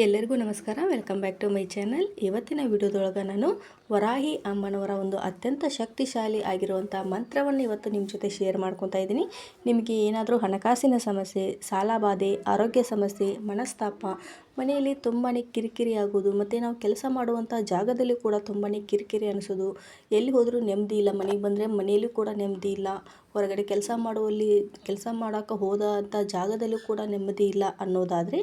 ಎಲ್ಲರಿಗೂ ನಮಸ್ಕಾರ. Welcome back to my channel. ಇವತ್ತಿನ ವಿಡಿಯೋದೊಳಗೆ ನಾನು ವರಾಹಿ ಅಮ್ಮನವರ ಒಂದು ಅತ್ಯಂತ ಶಕ್ತಿಶಾಲಿ ಆಗಿರುವಂಥ ಮಂತ್ರವನ್ನು ಇವತ್ತು ನಿಮ್ಮ ಜೊತೆ ಶೇರ್ ಮಾಡ್ಕೊತಾ ಇದ್ದೀನಿ. ನಿಮಗೆ ಏನಾದರೂ ಹಣಕಾಸಿನ ಸಮಸ್ಯೆ, ಸಾಲಬಾಧೆ, ಆರೋಗ್ಯ ಸಮಸ್ಯೆ, ಮನಸ್ತಾಪ, ಮನೆಯಲ್ಲಿ ತುಂಬಾ ಕಿರಿಕಿರಿ ಆಗೋದು, ಮತ್ತು ನಾವು ಕೆಲಸ ಮಾಡುವಂಥ ಜಾಗದಲ್ಲಿ ಕೂಡ ತುಂಬಾ ಕಿರಿಕಿರಿ ಅನಿಸೋದು, ಎಲ್ಲಿ ಹೋದರೂ ನೆಮ್ಮದಿ ಇಲ್ಲ, ಮನೆಗೆ ಬಂದರೆ ಮನೆಯಲ್ಲೂ ಕೂಡ ನೆಮ್ಮದಿ ಇಲ್ಲ, ಹೊರಗಡೆ ಕೆಲಸ ಮಾಡೋಕ್ಕೆ ಹೋದಂಥ ಜಾಗದಲ್ಲೂ ಕೂಡ ನೆಮ್ಮದಿ ಇಲ್ಲ ಅನ್ನೋದಾದರೆ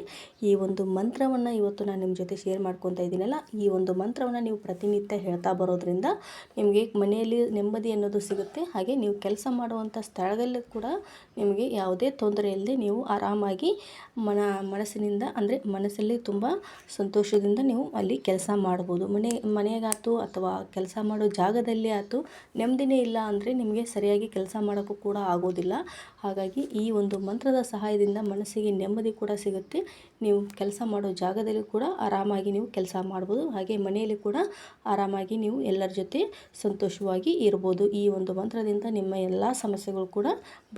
ಈ ಒಂದು ಮಂತ್ರವನ್ನು ಇವತ್ತು ನಾನು ನಿಮ್ಮ ಜೊತೆ ಶೇರ್ ಮಾಡ್ಕೊತಾ ಇದ್ದೀನಲ್ಲ, ಈ ಒಂದು ಮಂತ್ರವನ್ನು ನೀವು ಪ್ರತಿನಿತ್ಯ ಹೇಳ್ತಾ ಬರೋದ್ರಿಂದ ನಿಮಗೆ ಮನೆಯಲ್ಲಿ ನೆಮ್ಮದಿ ಅನ್ನೋದು ಸಿಗುತ್ತೆ. ಹಾಗೆ ನೀವು ಕೆಲಸ ಮಾಡುವಂಥ ಸ್ಥಳದಲ್ಲೂ ಕೂಡ ನಿಮಗೆ ಯಾವುದೇ ತೊಂದರೆ ಇಲ್ಲದೆ ನೀವು ಆರಾಮಾಗಿ ಮನಸ್ಸಿನಿಂದ ಅಂದರೆ ಮನಸ್ಸಲ್ಲಿ ತುಂಬ ಸಂತೋಷದಿಂದ ನೀವು ಅಲ್ಲಿ ಕೆಲಸ ಮಾಡ್ಬೋದು. ಮನೆಗಾಯ್ತು ಅಥವಾ ಕೆಲಸ ಮಾಡೋ ಜಾಗದಲ್ಲಿ ಆಯ್ತು ನೆಮ್ಮದಿನೇ ಇಲ್ಲ ಅಂದರೆ ನಿಮಗೆ ಸರಿಯಾಗಿ ಕೆಲಸ ಮಾಡೋಕ್ಕೂ ಕೂಡ ಆಗೋದಿಲ್ಲ. ಹಾಗಾಗಿ ಈ ಒಂದು ಮಂತ್ರದ ಸಹಾಯದಿಂದ ಮನಸ್ಸಿಗೆ ನೆಮ್ಮದಿ ಕೂಡ ಸಿಗುತ್ತೆ. ನೀವು ಕೆಲಸ ಮಾಡೋ ಜಾಗದಲ್ಲಿ ಕೂಡ ಆರಾಮಾಗಿ ನೀವು ಕೆಲಸ ಮಾಡ್ಬೋದು. ಹಾಗೆ ಮನೆಯಲ್ಲಿ ಕೂಡ ಆರಾಮಾಗಿ ನೀವು ಎಲ್ಲರ ಜೊತೆ ಸಂತೋಷವಾಗಿ ಇರ್ಬೋದು. ಈ ಒಂದು ಮಂತ್ರದಿಂದ ನಿಮ್ಮ ಎಲ್ಲ ಸಮಸ್ಯೆಗಳು ಕೂಡ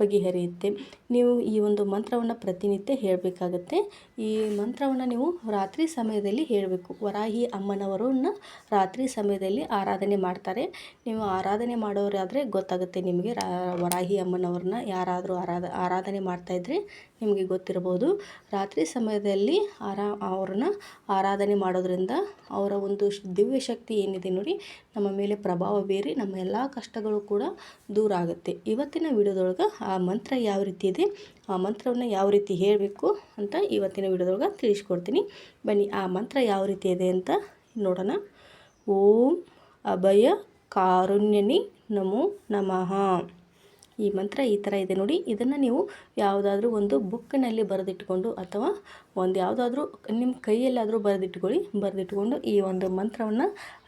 ಬಗೆಹರಿಯುತ್ತೆ. ನೀವು ಈ ಒಂದು ಮಂತ್ರವನ್ನು ಪ್ರತಿನಿತ್ಯ ಹೇಳಬೇಕಾಗತ್ತೆ. ಈ ಮಂತ್ರವನ್ನು ನೀವು ರಾತ್ರಿ ಸಮಯದಲ್ಲಿ ಹೇಳಬೇಕು. ವರಾಹಿ ಅಮ್ಮನವರನ್ನು ರಾತ್ರಿ ಸಮಯದಲ್ಲಿ ಆರಾಧನೆ ಮಾಡ್ತಾರೆ. ನೀವು ಆರಾಧನೆ ಮಾಡೋರಾದರೆ ಗೊತ್ತಾಗುತ್ತೆ ನಿಮಗೆ. ವರಾಹಿ ಅಮ್ಮನವ್ರನ್ನ ಯಾರಾದರೂ ಆರಾಧನೆ ಮಾಡ್ತಾಯಿದ್ರೆ ನಿಮಗೆ ಗೊತ್ತಿರ್ಬೋದು. ರಾತ್ರಿ ಸಮಯದಲ್ಲಿ ಅವ್ರನ್ನ ಆರಾಧನೆ ಮಾಡೋದ್ರಿಂದ ಅವರ ಒಂದು ದಿವ್ಯ ಶಕ್ತಿ ಏನಿದೆ ನೋಡಿ ನಮ್ಮ ಮೇಲೆ ಪ್ರಭಾವ ಬೀರಿ ನಮ್ಮ ಎಲ್ಲ ಕಷ್ಟಗಳು ಕೂಡ ದೂರ ಆಗುತ್ತೆ. ಇವತ್ತಿನ ವಿಡಿಯೋದೊಳಗೆ ಆ ಮಂತ್ರ ಯಾವ ರೀತಿ ಇದೆ, ಆ ಮಂತ್ರವನ್ನು ಯಾವ ರೀತಿ ಹೇಳಬೇಕು ಅಂತ ಇವತ್ತಿನ ವಿಡಿಯೋದೊಳಗೆ ತಿಳಿಸ್ಕೊಡ್ತೀನಿ. ಬನ್ನಿ ಆ ಮಂತ್ರ ಯಾವ ರೀತಿ ಇದೆ ಅಂತ ನೋಡೋಣ. ಓಂ ಅಭಯ ಕಾರುಣ್ಯನಿ ನಮೋ ನಮಃ. ಈ ಮಂತ್ರ ಈ ಥರ ಇದೆ ನೋಡಿ. ಇದನ್ನು ನೀವು ಯಾವುದಾದ್ರೂ ಒಂದು ಬುಕ್ಕಿನಲ್ಲಿ ಬರೆದಿಟ್ಕೊಂಡು ಅಥವಾ ಒಂದು ಯಾವುದಾದ್ರೂ ನಿಮ್ಮ ಕೈಯಲ್ಲಾದರೂ ಬರೆದಿಟ್ಕೊಂಡು ಈ ಒಂದು ಮಂತ್ರವನ್ನು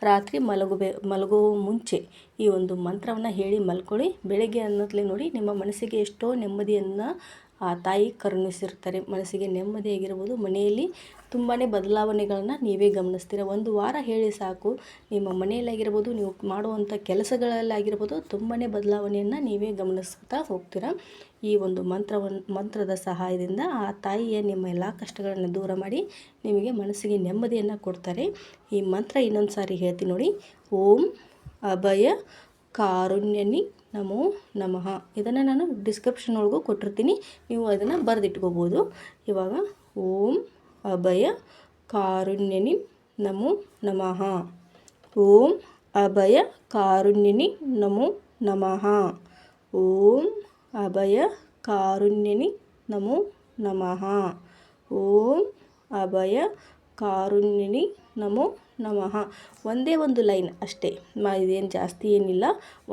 ರಾತ್ರಿ ಮಲಗುವ ಮುಂಚೆ ಈ ಒಂದು ಮಂತ್ರವನ್ನು ಹೇಳಿ ಮಲ್ಕೊಳ್ಳಿ. ಬೆಳಗ್ಗೆ ಅನ್ನೋದ್ಲೇ ನೋಡಿ ನಿಮ್ಮ ಮನಸ್ಸಿಗೆ ಎಷ್ಟೋ ನೆಮ್ಮದಿಯನ್ನು ಆ ತಾಯಿ ಕರುಣಿಸಿರ್ತಾರೆ. ಮನಸ್ಸಿಗೆ ನೆಮ್ಮದಿಯಾಗಿರ್ಬೋದು. ಮನೆಯಲ್ಲಿ ತುಂಬಾ ಬದಲಾವಣೆಗಳನ್ನು ನೀವೇ ಗಮನಿಸ್ತೀರ. ಒಂದು ವಾರ ಹೇಳಿ ಸಾಕು, ನಿಮ್ಮ ಮನೆಯಲ್ಲಾಗಿರ್ಬೋದು, ನೀವು ಮಾಡುವಂಥ ಕೆಲಸಗಳಲ್ಲಾಗಿರ್ಬೋದು ತುಂಬಾ ಬದಲಾವಣೆಯನ್ನು ನೀವೇ ಗಮನಿಸ್ತಾ ಹೋಗ್ತೀರ. ಈ ಒಂದು ಮಂತ್ರದ ಸಹಾಯದಿಂದ ಆ ತಾಯಿಯ ನಿಮ್ಮ ಎಲ್ಲ ಕಷ್ಟಗಳನ್ನು ದೂರ ಮಾಡಿ ನಿಮಗೆ ಮನಸ್ಸಿಗೆ ನೆಮ್ಮದಿಯನ್ನು ಕೊಡ್ತಾರೆ. ಈ ಮಂತ್ರ ಇನ್ನೊಂದು ಸಾರಿ ಹೇಳ್ತೀನಿ ನೋಡಿ. ಓಂ ಅಭಯ ಕಾರುಣ್ಯನಿ ನಮೋ ನಮಃ. ಇದನ್ನು ನಾನು ಡಿಸ್ಕ್ರಿಪ್ಷನ್ ಒಳಗೂ ಕೊಟ್ಟಿರ್ತೀನಿ, ನೀವು ಅದನ್ನು ಬರೆದಿಟ್ಕೋಬೋದು. ಇವಾಗ ಓಂ ಅಭಯ ಕಾರುಣ್ಯನಿ ನಮೋ ನಮಃ. ಓಂ ಅಭಯ ಕಾರುಣ್ಯನಿ ನಮೋ ನಮಃ. ಓಂ ಅಭಯ ಕಾರುಣ್ಯನಿ ನಮೋ ನಮಃ. ಓಂ ಅಭಯ ಕಾರುಣ್ಯನಿ ನಮೋ ನಮಃ. ಒಂದೇ ಒಂದು ಲೈನ್ ಅಷ್ಟೇ, ಇದೇನು ಜಾಸ್ತಿ ಏನಿಲ್ಲ,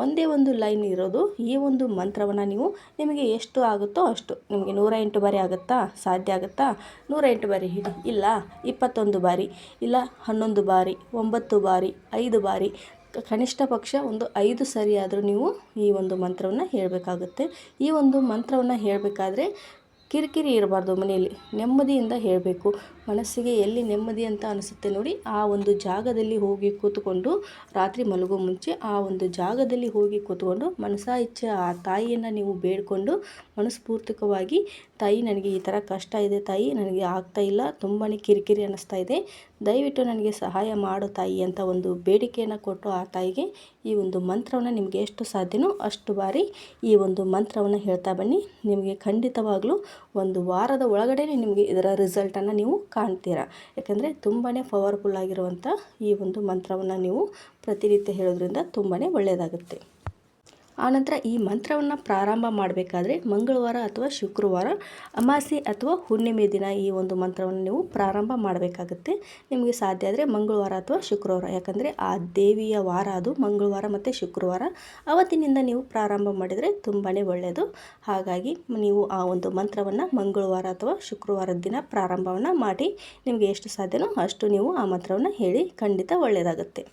ಒಂದೇ ಒಂದು ಲೈನ್ ಇರೋದು. ಈ ಒಂದು ಮಂತ್ರವನ್ನು ನೀವು ನಿಮಗೆ ಎಷ್ಟು ಆಗುತ್ತೋ ಅಷ್ಟು, ನಿಮಗೆ 108 ಬಾರಿ ಆಗುತ್ತಾ, ಸಾಧ್ಯ ಆಗುತ್ತಾ, 108 ಬಾರಿ ಹೇಳಿ, ಇಲ್ಲ 21 ಬಾರಿ, ಇಲ್ಲ 11 ಬಾರಿ, 9 ಬಾರಿ, 5 ಬಾರಿ, ಕನಿಷ್ಠ ಪಕ್ಷ ಒಂದು 5 ಸರಿ ಆದರೂ ನೀವು ಈ ಒಂದು ಮಂತ್ರವನ್ನು ಹೇಳಬೇಕಾಗುತ್ತೆ. ಈ ಒಂದು ಮಂತ್ರವನ್ನು ಹೇಳಬೇಕಾದ್ರೆ ಕಿರಿಕಿರಿ ಇರಬಾರ್ದು. ಮನೆಯಲ್ಲಿ ನೆಮ್ಮದಿಯಿಂದ ಹೇಳಬೇಕು. ಮನಸ್ಸಿಗೆ ಎಲ್ಲಿ ನೆಮ್ಮದಿ ಅಂತ ಅನಿಸುತ್ತೆ ನೋಡಿ ಆ ಒಂದು ಜಾಗದಲ್ಲಿ ಹೋಗಿ ಕೂತ್ಕೊಂಡು ರಾತ್ರಿ ಮಲಗೋ ಮುಂಚೆ ಆ ಒಂದು ಜಾಗದಲ್ಲಿ ಹೋಗಿ ಕೂತ್ಕೊಂಡು ಮನಸಾ ಇಚ್ಛೆ ಆ ತಾಯಿಯನ್ನು ನೀವು ಬೇಡಿಕೊಂಡು ಮನಸ್ಫೂರ್ತಿಕವಾಗಿ, ತಾಯಿ ನನಗೆ ಈ ಥರ ಕಷ್ಟ ಇದೆ, ತಾಯಿ ನನಗೆ ಆಗ್ತಾಯಿಲ್ಲ, ತುಂಬಾ ಕಿರಿಕಿರಿ ಅನ್ನಿಸ್ತಾ ಇದೆ, ದಯವಿಟ್ಟು ನನಗೆ ಸಹಾಯ ಮಾಡು ತಾಯಿ ಅಂತ ಒಂದು ಬೇಡಿಕೆಯನ್ನು ಕೊಟ್ಟು ಆ ತಾಯಿಗೆ ಈ ಒಂದು ಮಂತ್ರವನ್ನು ನಿಮಗೆ ಎಷ್ಟು ಸಾಧ್ಯನೋ ಅಷ್ಟು ಬಾರಿ ಈ ಒಂದು ಮಂತ್ರವನ್ನು ಹೇಳ್ತಾ ಬನ್ನಿ. ನಿಮಗೆ ಖಂಡಿತವಾಗಲೂ ಒಂದು ವಾರದ ಒಳಗಡೆ ನಿಮಗೆ ಇದರ ರಿಸಲ್ಟನ್ನು ನೀವು ಕಾಣ್ತೀರಾ. ಯಾಕಂದರೆ ತುಂಬಾ ಪವರ್ಫುಲ್ ಆಗಿರುವಂಥ ಈ ಒಂದು ಮಂತ್ರವನ್ನು ನೀವು ಪ್ರತಿನಿತ್ಯ ಹೇಳೋದ್ರಿಂದ ತುಂಬಾ ಒಳ್ಳೆಯದಾಗುತ್ತೆ. ಆನಂತರ ಈ ಮಂತ್ರವನ್ನು ಪ್ರಾರಂಭ ಮಾಡಬೇಕಾದ್ರೆ ಮಂಗಳವಾರ ಅಥವಾ ಶುಕ್ರವಾರ, ಅಮಾವಾಸ್ಯೆ ಅಥವಾ ಹುಣ್ಣಿಮೆ ದಿನ ಈ ಒಂದು ಮಂತ್ರವನ್ನು ನೀವು ಪ್ರಾರಂಭ ಮಾಡಬೇಕಾಗುತ್ತೆ. ನಿಮಗೆ ಸಾಧ್ಯ ಆದರೆ ಮಂಗಳವಾರ ಅಥವಾ ಶುಕ್ರವಾರ, ಯಾಕಂದರೆ ಆ ದೇವಿಯ ವಾರ ಅದು ಮಂಗಳವಾರ ಮತ್ತು ಶುಕ್ರವಾರ, ಅವತ್ತಿನಿಂದ ನೀವು ಪ್ರಾರಂಭ ಮಾಡಿದರೆ ತುಂಬಾ ಒಳ್ಳೆಯದು. ಹಾಗಾಗಿ ನೀವು ಆ ಒಂದು ಮಂತ್ರವನ್ನು ಮಂಗಳವಾರ ಅಥವಾ ಶುಕ್ರವಾರದ ದಿನ ಪ್ರಾರಂಭವನ್ನು ಮಾಡಿ ನಿಮಗೆ ಎಷ್ಟು ಸಾಧ್ಯನೋ ಅಷ್ಟು ನೀವು ಆ ಮಂತ್ರವನ್ನು ಹೇಳಿ, ಖಂಡಿತ ಒಳ್ಳೆಯದಾಗುತ್ತೆ.